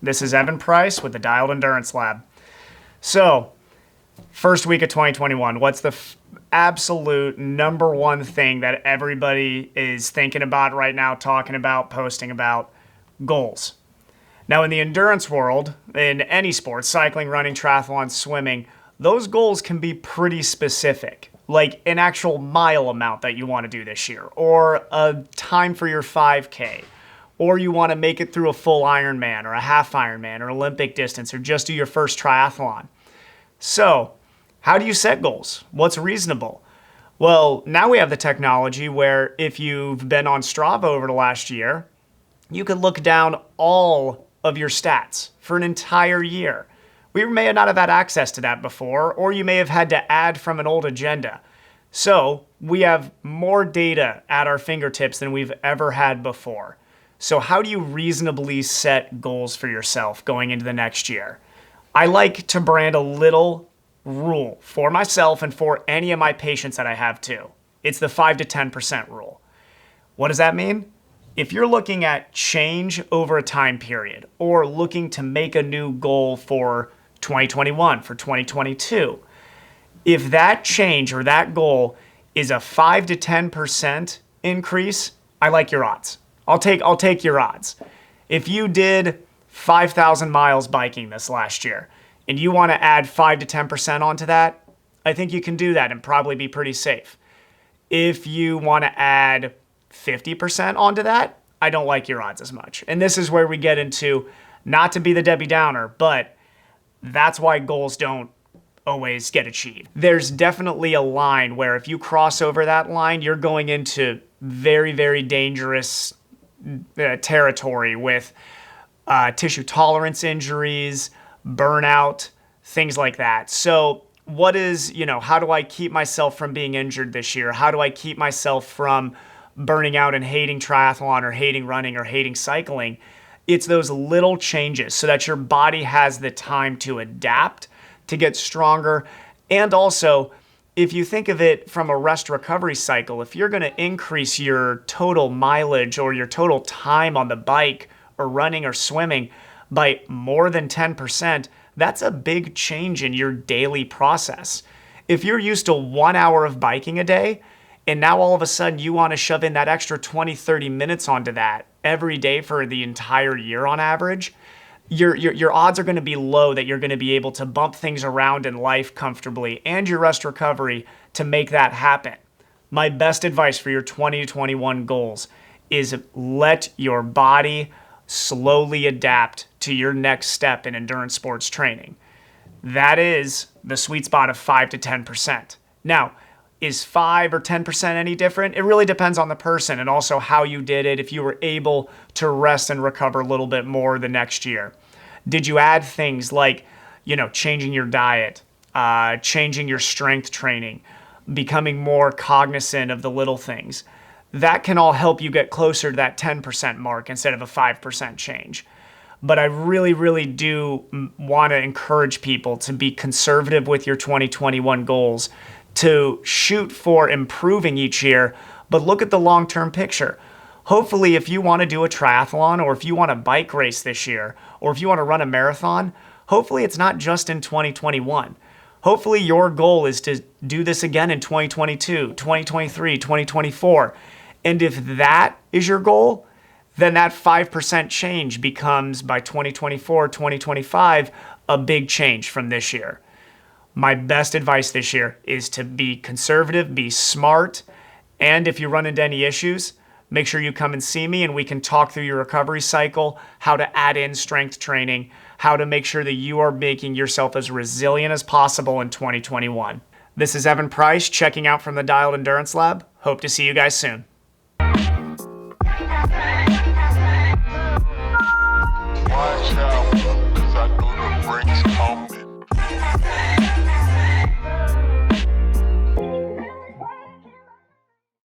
This is Evan Price with the Dialed Endurance Lab. So, first week of 2021, what's the absolute number one thing that everybody is thinking about right now, talking about, posting about? Goals. Now, in the endurance world, in any sport, cycling, running, triathlon, swimming, those goals can be pretty specific, like an actual mile amount that you want to do this year, or a time for your 5K, or you want to make it through a full Ironman or a half Ironman or Olympic distance, or just do your first triathlon. So, how do you set goals? What's reasonable? Well, now we have the technology where if you've been on Strava over the last year, you can look down all of your stats for an entire year. We may not have had access to that before, or you may have had to add from an old agenda. So, we have more data at our fingertips than we've ever had before. So how do you reasonably set goals for yourself going into the next year? I like to brand a little rule for myself and for any of my patients that I have too. It's the 5 to 10% rule. What does that mean? If you're looking at change over a time period or looking to make a new goal for 2021, for 2022, if that change or that goal is a 5 to 10% increase, I like your odds. I'll take your odds. If you did 5,000 miles biking this last year and you want to add 5 to 10% onto that, I think you can do that and probably be pretty safe. If you want to add 50% onto that, I don't like your odds as much. And this is where we get into, not to be the Debbie Downer, but that's why goals don't always get achieved. There's definitely a line where if you cross over that line, you're going into very, very dangerous territory with tissue tolerance injuries, burnout, things like that. So how do I keep myself from being injured this year? How do I keep myself from burning out and hating triathlon or hating running or hating cycling? It's those little changes so that your body has the time to adapt, to get stronger. And also, if you think of it from a rest recovery cycle, if you're going to increase your total mileage or your total time on the bike or running or swimming by more than 10%, that's a big change in your daily process. If you're used to 1 hour of biking a day, and now all of a sudden you want to shove in that extra 20, 30 minutes onto that every day for the entire year on average, your odds are going to be low that you're going to be able to bump things around in life comfortably and your rest recovery to make that happen. My best advice for your 2021 goals is let your body slowly adapt to your next step in endurance sports training. That is the sweet spot of 5 to 10%. Now, is 5 or 10% any different? It really depends on the person and also how you did it, if you were able to rest and recover a little bit more the next year. Did you add things like, changing your diet, changing your strength training, becoming more cognizant of the little things? That can all help you get closer to that 10% mark instead of a 5% change. But I really, really do want to encourage people to be conservative with your 2021 goals, to shoot for improving each year, but look at the long-term picture. Hopefully, if you want to do a triathlon, or if you want to bike race this year, or if you want to run a marathon, hopefully it's not just in 2021. Hopefully your goal is to do this again in 2022, 2023, 2024. And if that is your goal, then that 5% change becomes, by 2024, 2025, a big change from this year. My best advice this year is to be conservative, be smart, and if you run into any issues, make sure you come and see me and we can talk through your recovery cycle, how to add in strength training, how to make sure that you are making yourself as resilient as possible in 2021. This is Evan Price checking out from the Dialed Endurance Lab. Hope to see you guys soon. Watch out, 'cause I know the break's coming.